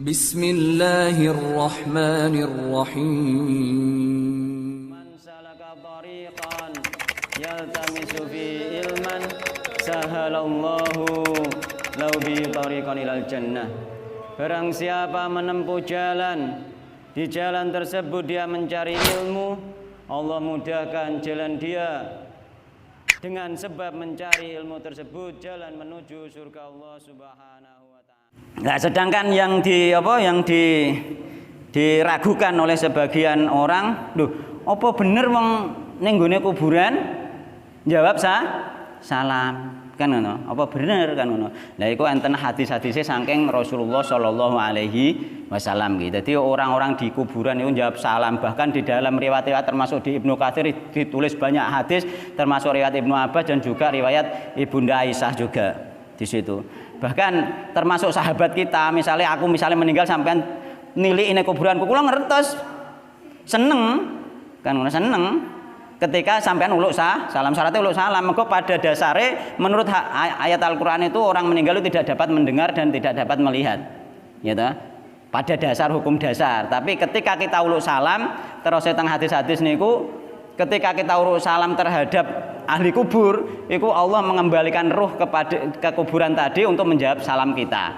Bismillahirrahmanirrahim. Man salaka tariqan yaltamisu fi ilman sahalallahu lahu bi tariqan ilal jannah. Barang siapa menempuh jalan, di jalan tersebut dia mencari ilmu, Allah mudahkan jalan dia. Dengan sebab mencari ilmu tersebut jalan menuju surga Allah Subhanahu wa taala. Nah, sedangkan yang diragukan oleh sebagian orang, loh, apa bener wong ning nggone kuburan jawab salam kan ngono? Apa bener kan ngono? Lah iku enten hadis-hadise saking Rasulullah sallallahu alaihi wasallam gitu. Jadi orang-orang di kuburan itu jawab salam, bahkan di dalam riwayat-riwayat termasuk di Ibnu Katsir ditulis banyak hadis, termasuk riwayat Ibnu Abbas dan juga riwayat Ibunda Aisyah juga di situ. Bahkan termasuk sahabat kita, misalnya aku meninggal sampean nilai ini kuburanku, kula ngertos seneng kan ngono, seneng ketika sampean uluk salam, syaratnya uluk salam. Mergo pada dasare menurut ayat Al-Qur'an itu orang meninggal itu tidak dapat mendengar dan tidak dapat melihat. Ya toh? Pada dasar hukum dasar. Tapi ketika kita uluk salam, terus teng hadis-hadis niku ketika kita uluk salam terhadap ahli kubur, itu Allah mengembalikan ruh ke kuburan tadi untuk menjawab salam kita.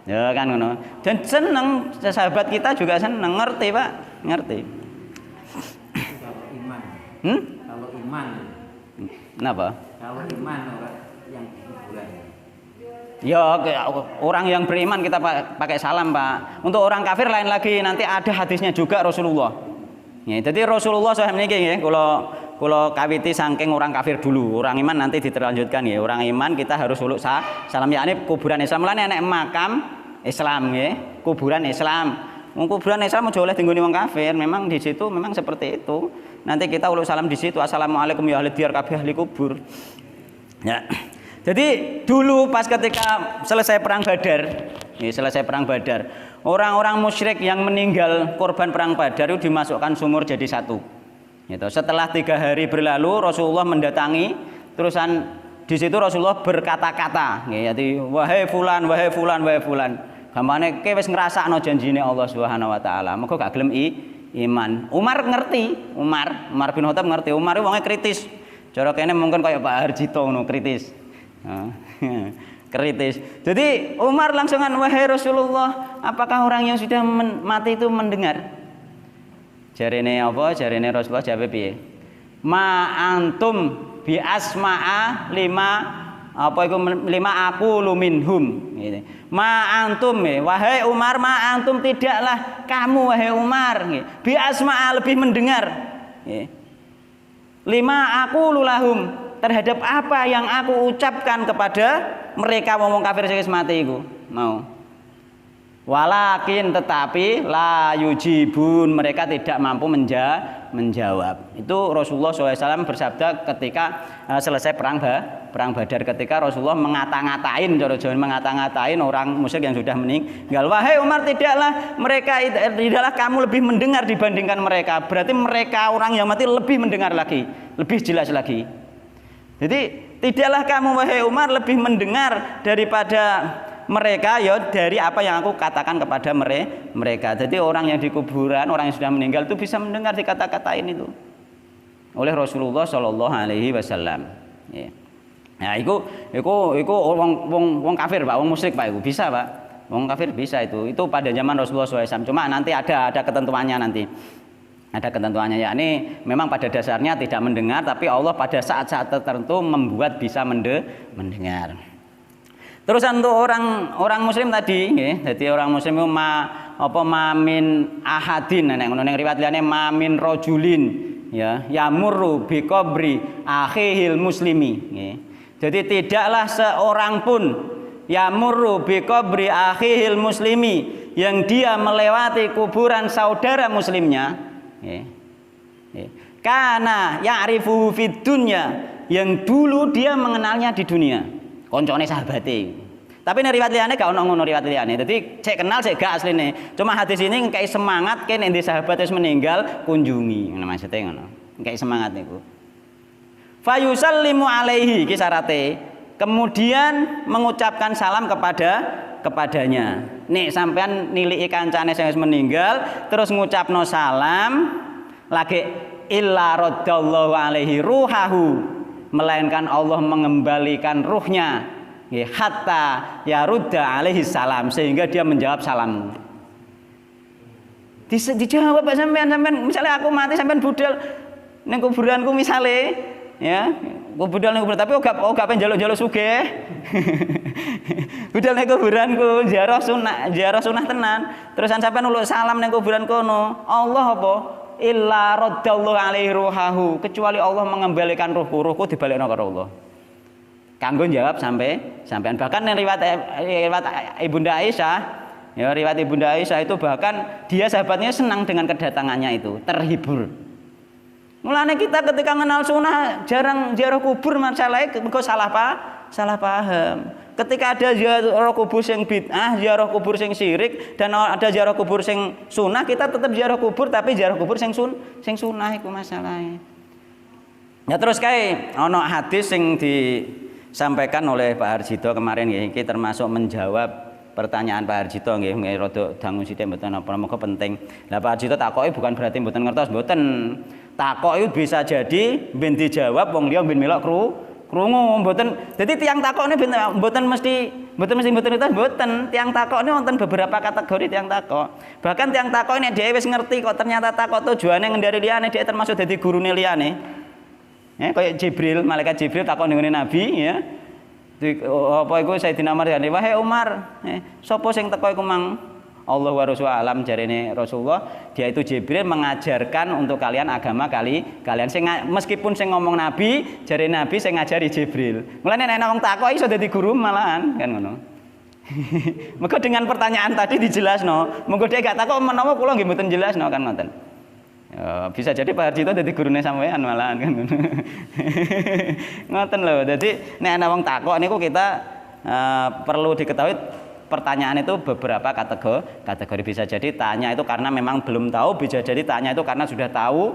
Ya kan ngono. Dan seneng, sahabat kita juga seneng, ngerti Pak, ngerti. Kalau iman, kalau iman, Kenapa? kalau iman orang yang kuburan. Ya orang yang beriman kita pakai salam Pak. Untuk orang kafir lain lagi, nanti ada hadisnya juga Rasulullah. Ya, jadi Rasulullah SAW ini ya, kalau kawiti saking orang kafir dulu, orang iman nanti diterlanjutkan ya. Orang iman kita harus uluk salam, yakni kuburan Islam. Lan enek makam Islam ya, kuburan Islam. Kuburan Islam aja oleh tinggoni wong kafir, memang di situ memang seperti itu. Nanti kita uluk salam di situ, assalamualaikum ya ahli diyar kabeh ahli kubur. Ya. Jadi dulu pas ketika selesai perang Badar, orang-orang musyrik yang meninggal korban perang Badar itu dimasukkan sumur jadi satu. Gitu. Setelah 3 hari berlalu, Rasulullah mendatangi, terusan di situ Rasulullah berkata-kata, jadi wahai fulan, wahai fulan, wahai fulan. Gampane kowe wis ngrasakno janjine Allah Subhanahu wa taala. Mengko gak gelem iman. Umar ngerti, Umar bin Khattab ngerti. Umar wonge kritis. Cara kene mungkin kayak Pak Harjito ngono, kritis. Kritis. Jadi Umar langsungan, wahai Rasulullah, apakah orang yang sudah mati itu mendengar? Jarene apa? Jarene Rasulullah jawab piye? Ma antum bi asma'a lima aku luminhum gitu. Ma antum wahai Umar, ma antum tidaklah kamu wahai Umar bi asma'a lebih mendengar lima aku lulahum terhadap apa yang aku ucapkan kepada mereka wong kafir sing mati iku mau. Walakin tetapi la yujibun, mereka tidak mampu menjawab. Itu Rasulullah SAW bersabda ketika selesai perang Badar, ketika Rasulullah mengata-ngatain orang musyrik yang sudah meninggal. Wahai Umar, tidaklah kamu lebih mendengar dibandingkan mereka. Berarti mereka orang yang mati lebih mendengar lagi, lebih jelas lagi. Jadi tidaklah kamu wahai Umar lebih mendengar daripada mereka ya dari apa yang aku katakan kepada mereka. Jadi orang yang di kuburan, orang yang sudah meninggal itu bisa mendengar dikata-katain itu oleh Rasulullah Shallallahu Alaihi Wasallam. Nah, itu wong kafir Pak, wong musyrik Pak, itu bisa Pak, wong kafir bisa itu pada zaman Rasulullah SAW. Cuma nanti ada ketentuannya nanti. Ada ketentuannya, yakni memang pada dasarnya tidak mendengar, tapi Allah pada saat-saat tertentu membuat bisa mendengar. Terus untuk orang muslim tadi nggih, dadi orang muslim itu mamin ahadin nek ngono ning riwayat liyane mamin rajulin ya yamurru bi qabri akhihil muslimi nggih. Jadi tidaklah seorang pun yamurru bi qabri akhihil muslimi yang dia melewati kuburan saudara muslimnya nggih. Karena ya'rifuhu fid dunya, yang dulu dia mengenalnya di dunia. Koncone sahabate. Tapi nek riwayat liyane gak ono ngono riwayat liyane. Dadi cek kenal cek gak asline. Cuma hadis ini ngkai semangat nek ndek sahabat wis meninggal kunjungi. Ngono maksude ngono. Ngkai semangat niku. Fayusallimu alaihi iki syarate. Kemudian mengucapkan salam kepadanya. Nek sampean niliki kancane sing wis meninggal terus ngucapno salam lagi illa raddallahu alaihi ruhahu, melainkan Allah mengembalikan ruhnya nggih hatta yarudda alaihi salam, sehingga dia menjawab salammu. Dijawab Pak sampean misalnya aku mati sampean budal ning kuburanku misale ya budal ning kuburan tapi ora pengen njaluk-njaluk sugih. Budal ning kuburanku ziarah sunah tenan terusan sampean nuluk salam ning kuburan kono Allah apa illa raddallahu alaihi ruhahu, kecuali Allah mengembalikan ruhku dibalekno karo Allah kanggo jawab sampean. Bahkan riwayat Ibunda Aisyah ya, riwayat Ibunda Aisyah itu bahkan dia sahabatnya senang dengan kedatangannya itu, terhibur. Mulane kita ketika kenal sunnah jarang ziarah kubur, masalahnya kok salah paham. Ketika ada ziarah kubur sing bid'ah, ziarah kubur sing syirik, dan ada ziarah kubur sing sunnah, kita tetap ziarah kubur tapi ziarah kubur sing sunnah iku masalahnya. Ya terus kae ana hadis sing disampaikan oleh Pak Harjito kemarin nggih, iki termasuk menjawab pertanyaan Pak Harjito nggih, rada dangu sithik mboten napa-napa penting. Lah Pak Harjito takoki bukan berarti mboten ngertos, mboten. Takok itu bisa jadi ben dijawab wong liya ben melok krungu, mboten. Dadi tiyang takok ini mboten mesti ngertos, mboten. Tiyang takok ini wonten beberapa kategori tiyang takok. Bahkan tiyang takok ini dhewe wis ngerti kok ternyata takok tujuane ngendari liyane, dhewe termasuk dadi gurune liyane. Ya kaya Jibril, malaikat Jibril takok ning Nabi ya. Apa iku Sayyidina Umar ya, wahai Umar, sapa sing teko iku mang? Allah wa Rasul alam, jarene Rasulullah, dia itu Jibril mengajarkan untuk kalian agama kalian meskipun sing ngomong Nabi, jare Nabi sing ngajari Jibril. Mulane nek wong takok iso dadi guru malahan kan ngono. Maka dengan pertanyaan tadi dijelasno, monggo dhek gak takok menawa kula nggih mboten jelasno kan ngoten. Ya, bisa jadi Pak Harjito dadi gurune sampean malahan kan ngono. Ngoten lho. Dadi nek ana wong takok niku kita perlu diketahui pertanyaan itu beberapa kategori. Bisa jadi tanya itu karena memang belum tahu, bisa jadi tanya itu karena sudah tahu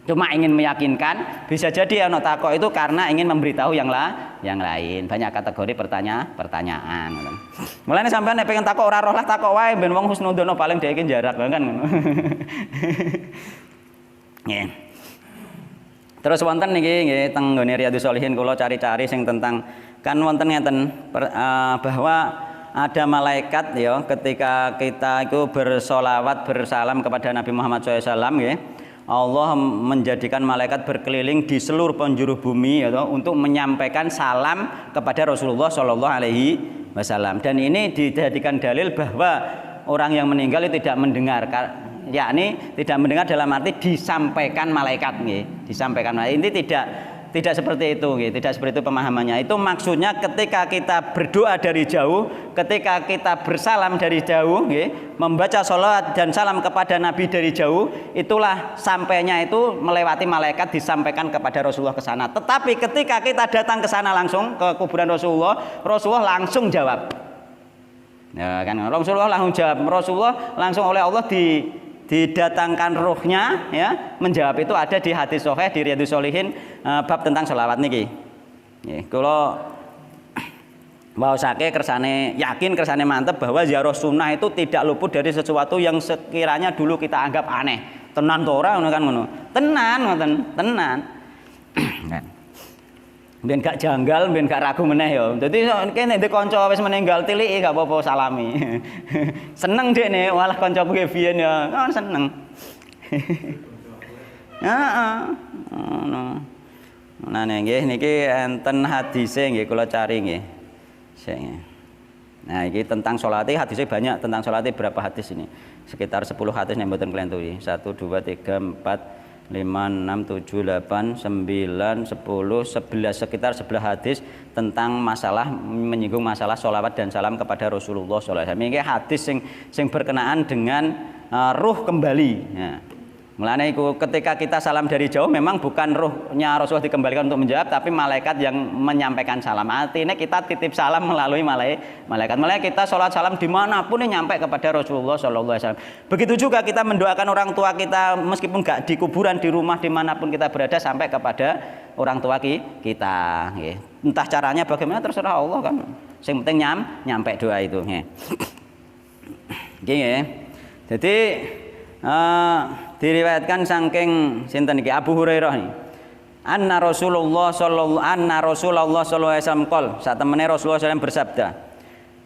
cuma ingin meyakinkan, bisa jadi ana takok itu karena ingin memberitahu yang lain. Banyak kategori pertanyaan. Mulane sampean nek pengen takok ora roh lah takok wae ben wong husnudzon paling dhek iki jarak kan ngono. Nggih. Terus wonten niki nggih teng nggone Riyadhus Shalihin kula cari-cari sing tentang kan wonten ngeten bahwa ada malaikat ya ketika kita itu bersolawat bersalam kepada Nabi Muhammad SAW ya, Allah menjadikan malaikat berkeliling di seluruh penjuru bumi ya, untuk menyampaikan salam kepada Rasulullah SAW. Dan ini dijadikan dalil bahwa orang yang meninggal itu tidak mendengar, yakni tidak mendengar dalam arti disampaikan malaikat ya. Disampaikan malaikat ini tidak seperti itu, gitu. Tidak seperti itu pemahamannya. Itu maksudnya ketika kita berdoa dari jauh, ketika kita bersalam dari jauh, gitu, membaca sholawat dan salam kepada Nabi dari jauh, itulah sampainya itu melewati malaikat disampaikan kepada Rasulullah ke sana. Tetapi ketika kita datang ke sana langsung ke kuburan Rasulullah langsung jawab. Ya kan, Rasulullah langsung jawab. Rasulullah langsung oleh Allah didatangkan ruhnya ya, menjawab. Itu ada di hadis sahih di Riyadhus Shalihin bab tentang sholawat niki. Nggih, kula waosake kersane yakin kersane mantep bahwa ziarah sunnah itu tidak luput dari sesuatu yang sekiranya dulu kita anggap aneh. Tenan to ora ngono kan ngono. Tenan ngoten, tenan. Ben gak janggal, ben gak ragu meneh ya. Dadi kene ndek kanca wis meninggal tiliki gak apa-apa salami. Seneng dekne, walah kancaku ge biyen ya. Oh, seneng. Heeh. Ngono. Nah nggih niki enten hadise nggih kula cari nggih. Sik. Nah, iki tentang salat hadisnya banyak, tentang salat berapa hadis ini? Sekitar 10 hadis nek mboten kelentu iki. 1 2 3 4 5, 6, 7, 8, 9, 10, 11 sekitar 11 hadis tentang masalah menyinggung masalah sholawat dan salam kepada Rasulullah SAW. Ini hadis sing berkenaan dengan ruh kembali. Ya. Mulane iku ketika kita salam dari jauh memang bukan ruhnya Rasulullah dikembalikan untuk menjawab, tapi malaikat yang menyampaikan salam. Artinya kita titip salam melalui malaikat. Mulai kita sholat salam dimanapun ini nyampe kepada Rasulullah SAW. Begitu juga kita mendoakan orang tua kita meskipun gak di kuburan, di rumah, dimanapun kita berada sampai kepada orang tua kita. Entah caranya bagaimana terserah Allah kan. Yang penting nyampe doa itu. Nggih nggih. Dadi diriwayatkan saking sinten iki Abu Hurairah niki. Anna Rasulullah sallallahu alaihi wasallam qol, satemene Rasulullah sallallahu bersabda,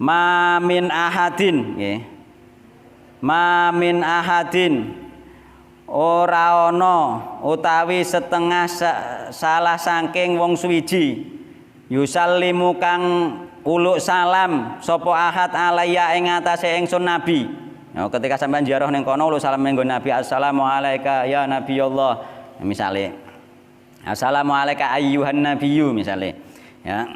"Ma min ahadin," nggih. "Ma min ahadin ora ana utawi setengah salah saking wong suwiji yusallimu kang uluk salam sapa ahad alaiya ing atase ingsun nabi." Ya, ketika sampean ziarah ning kono uluk salam ning Nabi, "Assalamu alayka ya nabiyallah." Misale, "Assalamu alayka ayyuhan nabiyyu," misale. Ya.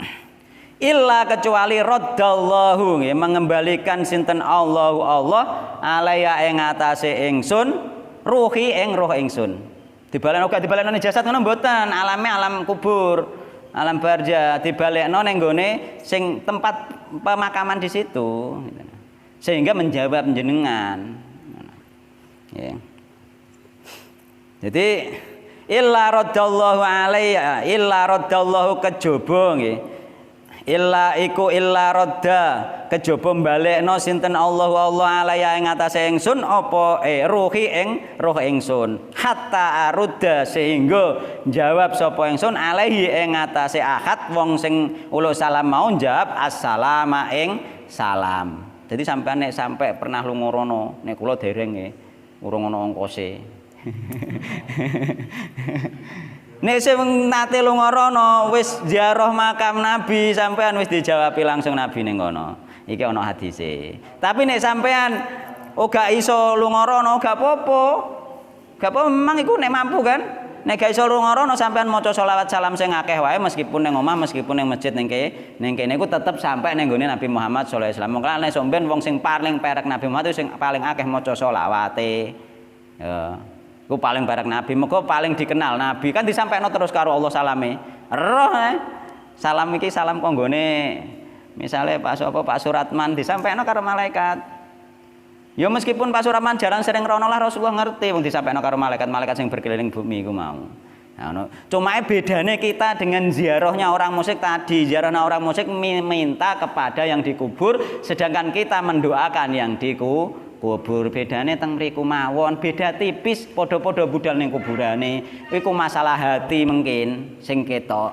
Illa kecuali raddallahu, nggih, mengembalikan sinten Allah alaiya ing atase ingsun ruhi ing roh ingsun. Dibalekno uga dibalekno ning jasad ngono mboten, alame alam kubur, alam barza, dibalekno ning gone sing tempat pemakaman di situ, sehingga menjawab jenengan. Ya. Jadi illa raddallahu alaiya, illa raddallahu kejaba nggih. Illa radda kejaba balekno sinten Allah alaiya ing atase ingsun apa ruhi ing roh ingsun hatta arudda sehingga jawab sapa ingsun alaihi ing atase ahad wong sing uluk salam mau jawab assalama ing salam. Jadi sampean nek sampai pernah lunga rono, nek kula dereng nggih, urung ana ongkose. Nek sing nate lunga rono wis ziarah makam Nabi, sampean wis dijawabi langsung Nabi ning kono. Iki ana hadise. Tapi nek sampean gak iso lunga rono gak apa-apa. Gak apa memang iku nek mampu kan. Nek gak iso lunga rono sampean maca selawat salam sing akeh wae meskipun ning omah, meskipun ning masjid ning kene iku tetep sampai ning gone Nabi Muhammad sallallahu alaihi wasallam. Mongko nek somben wong sing paling perek Nabi Muhammad sing paling akeh maca selawate. Ya. Iku paling barek Nabi, mergo paling dikenal Nabi kan disampaikno terus karo Allah salame. Roh salam iki salam konggone misale Pak Suratman disampaikno karo malaikat. Ya meskipun Pak Suratman jarang sering rono lah Rasulullah ngerti wong disampaikno karo malaikat sing berkeliling bumi iku mau. Nah, cuma bedane kita dengan ziarahnya orang musyrik tadi, ziarahnya orang musyrik minta kepada yang dikubur, sedangkan kita mendoakan yang dikubur. Bedane teng mriku mawon, beda tipis, padha-padha budal ning kuburane. Iku masalah hati mungkin sing ketok.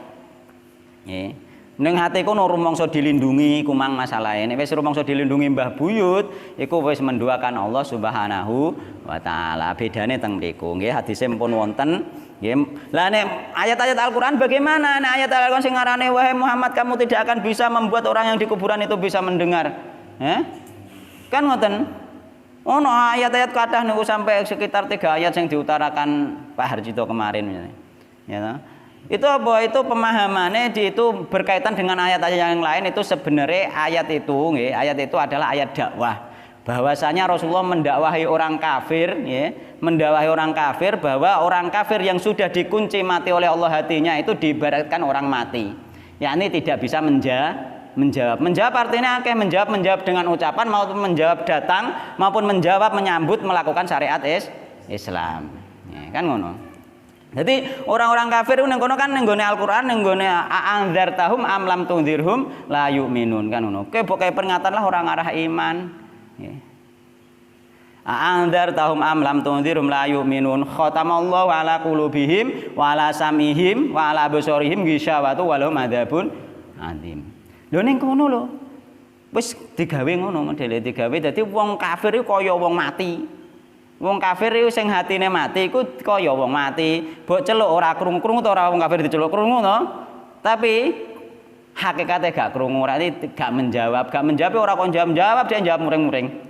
Nggih. Ning hati kono rumangsa dilindungi kumang masalahe. Nek wis rumangsa dilindungi Mbah Buyut, iku wis mendoakan Allah Subhanahu wa taala. Bedane teng mriku. Nggih, hadise pun wonten. Nggih. Lah nek ayat-ayat Al-Qur'an bagaimana? Nek ayat Al-Qur'an sing ngarane wahai Muhammad kamu tidak akan bisa membuat orang yang di kuburan itu bisa mendengar. Kan ngoten. Ono ayat-ayat kathah niku sampai sekitar 3 ayat yang diutarakan Pak Harjito kemarin misalnya. Ya. Itu apa? Itu pemahamannya itu berkaitan dengan ayat-ayat yang lain itu sebenarnya ayat itu adalah ayat dakwah. Bahwasanya Rasulullah mendakwahi orang kafir, ya, mendakwahi orang kafir bahwa orang kafir yang sudah dikunci mati oleh Allah hatinya itu diibaratkan orang mati. Yakni tidak bisa menjawab. Menjawab artinya menjawab dengan ucapan maupun menjawab datang maupun menjawab menyambut melakukan syariat Islam. Ya, kan ngono. Jadi orang-orang kafir ning kono kan ning gone Al-Qur'an ning gone a'andzartahum am lam tundzirhum la yu'minun kan ngono. Pokoke peringatan lah orang arah iman. Ya. A'andzartahum am lam tundzirhum la yu'minun. Khatamallahu ala qulubihim wa ala sam'ihim wa ala absarihim ghisyawatu wa lahum adzabun adzim. Lho ning kono lho. Wis digawe ngono modele digawe dadi wong kafir iku kaya wong mati. Wong kafir iku sing hatine mati iku kaya wong mati. Mbok celuk ora krungu-krungu ta ora wong kafir diceluk krungu to. Tapi hakikate gak krungu, gak menjawab ora kok jawab dia jawab muring-muring.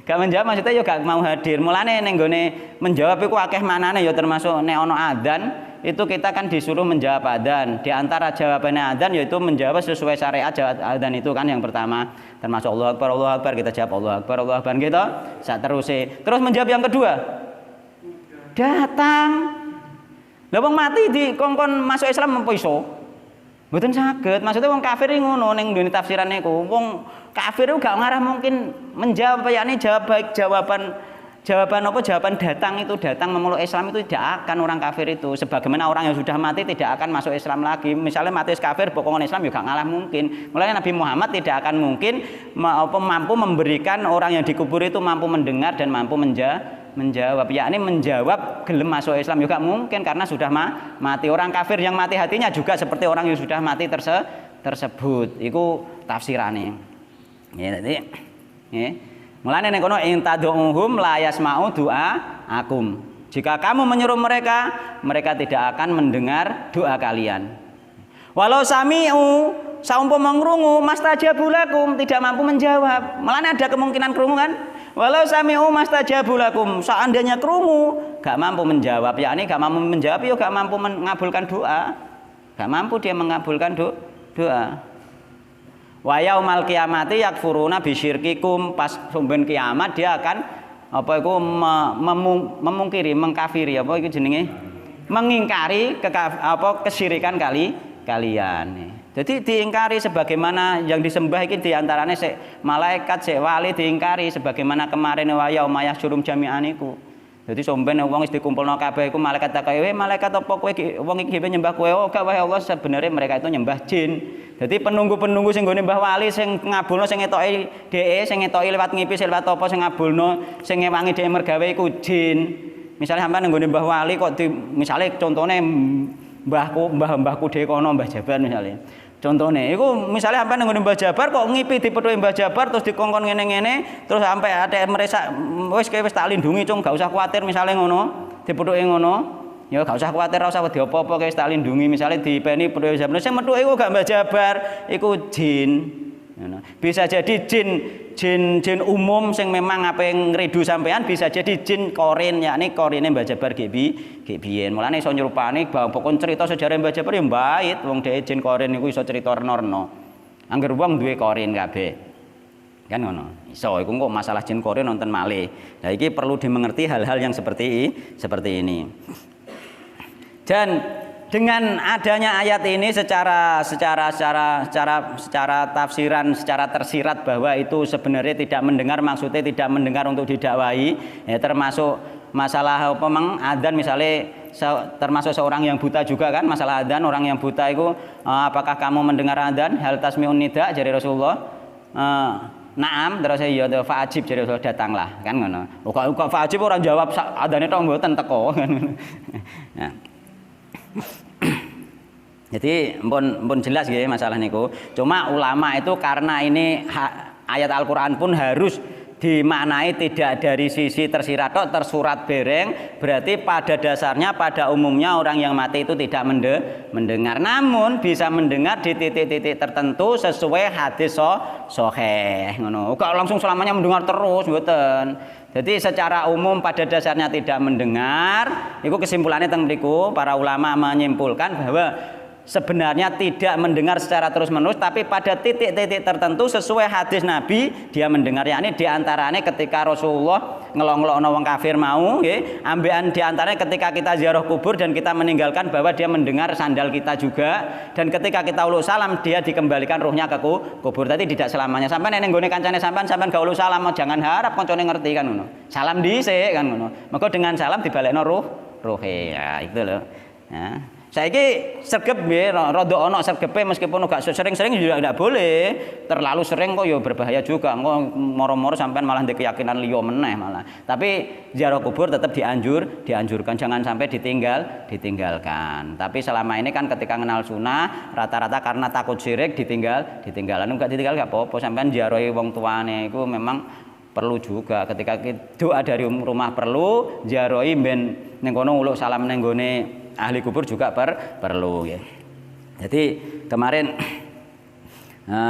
Gak menjawab maksudnya ya gak mau hadir. Mulane ning gone menjawab iku akeh manane ya termasuk nek ana adzan itu kita kan disuruh menjawab adzan. Di antara jawabannya adzan yaitu menjawab sesuai syariat adzan itu kan yang pertama. Termasuk Allahu Akbar kita jawab Allahu Akbar gitu. Terus menjawab yang kedua. Datang. Lah wong mati dikongkon masuk Islam apa iso? Mboten saged. Maksudnya wong kafir ngono ning dunia tafsiran niku. Wong kafir itu gak ngarah mungkin menjawab yakni jawab baik jawaban Jawaban apa? Jawaban datang itu, datang memeluk Islam itu tidak akan orang kafir itu. Sebagaimana orang yang sudah mati tidak akan masuk Islam lagi. Misalnya mati kafir, bokongan Islam juga ngalah mungkin. Mulanya Nabi Muhammad tidak akan mungkin mampu memberikan orang yang dikubur itu mampu mendengar dan mampu menjawab. Yakni menjawab gelem masuk Islam juga mungkin karena sudah mati. Orang kafir yang mati hatinya juga seperti orang yang sudah mati tersebut. Iku tafsirane. Ya, jadi ya. Mulane nek kono ing tad'uhum la yasma'u du'aakum. Jika kamu menyuruh mereka, mereka tidak akan mendengar doa kalian. Walau sami'u saumpama ngrungu mastajabu lakum, tidak mampu menjawab. Mulane ada kemungkinan krungu kan? Walau sami'u mastajabu lakum, seandainya krungu gak mampu menjawab, yakni gak mampu menjawab yo gak mampu mengabulkan doa. Gak mampu dia mengabulkan doa. Wa yaumal qiyamati yakfuruna bisyirkikum, pas sumben kiamat dia akan apa iku memungkiri, mengkafiri apa iku jenenge? Mengingkari kesyirikan kalian. Jadi diingkari sebagaimana yang disembah iki diantarane sik malaikat sik wali diingkari sebagaimana kemarin wa yaumaya syurum jami'an iku. Jadi somben wong wis dikumpulno kabeh iku malaikat takoki, malaikat apa kowe wong iki nyembah kowe?" Oh, gak wae Allah, sebenarnya mereka itu nyembah jin. Jadi penunggu-penunggu sing nggone Mbah Wali sing ngabulno sing ngetoki dheke, sing ngetoki lewat ngipis lewat apa sing ngabulno, sing ngewangi dheke mergawe iku jin. Misalnya sampean nggone Mbah Wali kok misale contone mbahku dhewe kono Mbah Jabar misale. Contone iku misalnya sampean nggone Mbah Jabar kok ngipi dipethuki Mbah Jabar terus dikongkon ngene-ngene terus sampai ATM meresak wis kowe wis tak lindungi cung gak usah kuwatir misale ngono, dipethuki ngono. Ya gak usah kuwatir, ora usah wedi apa-apa kowe tak lindungi misale dipeni Mbah Jabar. Sing methuke iku gak Mbah Jabar, iku jin. Bisa jadi jin umum sing memang ape ngridu sampean, bisa jadi jin korin, yakni korine Mbah Jabar ge biyen. Mulane iso nyerupani pokon cerita sejarah Mbah Jabar ya mbait wong dhewe jin korin iku iso cerita rena-rena. Angger wong duwe korin kabeh. Kan ngono. Iso iku kok masalah jin korin nonton malih. Nah iki perlu dimengerti hal-hal yang seperti ini. Dan dengan adanya ayat ini secara tafsiran secara tersirat bahwa itu sebenarnya tidak mendengar, maksudnya tidak mendengar untuk didakwai, ya, termasuk masalah adzan misalnya termasuk seorang yang buta juga kan, masalah adzan orang yang buta itu apakah kamu mendengar adzan hal tasmi'un nida dari Rasulullah, naam terus ya fa'ajib jadi Rasulullah datanglah kan ngono. Kok fa'ajib orang jawab adzane tok mboten teko kan. Nah. Jadi pun jelas ya masalah niku. Cuma ulama itu karena ini ayat Al-Qur'an pun harus dimaknai tidak dari sisi tersirat tok tersurat bereng, berarti pada dasarnya pada umumnya orang yang mati itu tidak mendengar, namun bisa mendengar di titik-titik tertentu sesuai hadis sahih ngono. Kok langsung selamanya mendengar terus mboten. Jadi secara umum pada dasarnya tidak mendengar. Itu kesimpulannya teng mriku para ulama menyimpulkan bahwa sebenarnya tidak mendengar secara terus-menerus, tapi pada titik-titik tertentu sesuai hadis Nabi dia mendengar. Yakni diantaranya ketika Rasulullah ngelong-ngelongno wong kafir mau, nggih, ambekan diantaranya ketika kita ziarah kubur dan kita meninggalkan bahwa dia mendengar sandal kita juga, dan ketika kita uluk salam dia dikembalikan ruhnya ke kubur. Tadi tidak selamanya. Sampai nek nggone kancane sampean gak uluk salam, jangan harap kancane ngerti kan ngono. Salam dhisik kan ngono. Maka dengan salam dibalekno ruhe. Ya itu loh. Ya. Saiki sergep nggih rada ana sergepe meskipun gak sering-sering juga tidak boleh. Terlalu sering kok ya berbahaya juga. Engko moro-moro sampean malah ndek keyakinan liya meneh malah. Tapi ziarah kubur tetap dianjurkan, jangan sampai ditinggalkan. Tapi selama ini kan ketika kenal sunnah rata-rata karena takut syirik ditinggalan. Enggak ditinggal gak apa-apa, sampean ziarahi wong tuane iku memang perlu juga. Ketika doa dari rumah perlu, ziarahi ben ning kono uluk salam ning gone ahli kubur juga perlu ya. Jadi kemarin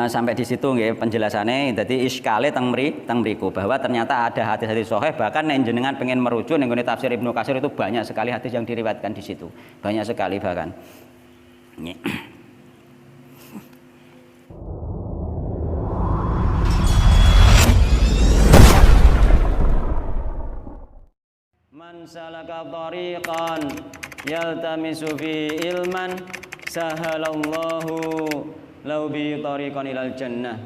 sampai di situ nggih penjelasannya. Jadi iskale teng mriku bahwa ternyata ada hadis-hadis sahih, bahkan nek jenengan pengen merujuk ning gone tafsir Ibnu Katsir itu banyak sekali hadis yang diriwayatkan di situ. Banyak sekali bahkan. Man salaka tariqan yaltamisu fi ilman sahalallahu lahu bi tariqan ilal jannah.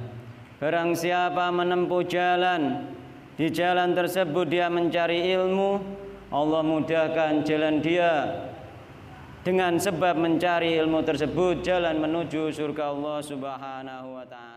Barang siapa menempuh jalan Di jalan tersebut dia mencari ilmu, Allah mudahkan jalan dia. Dengan sebab mencari ilmu tersebut jalan menuju surga Allah Subhanahu wa taala.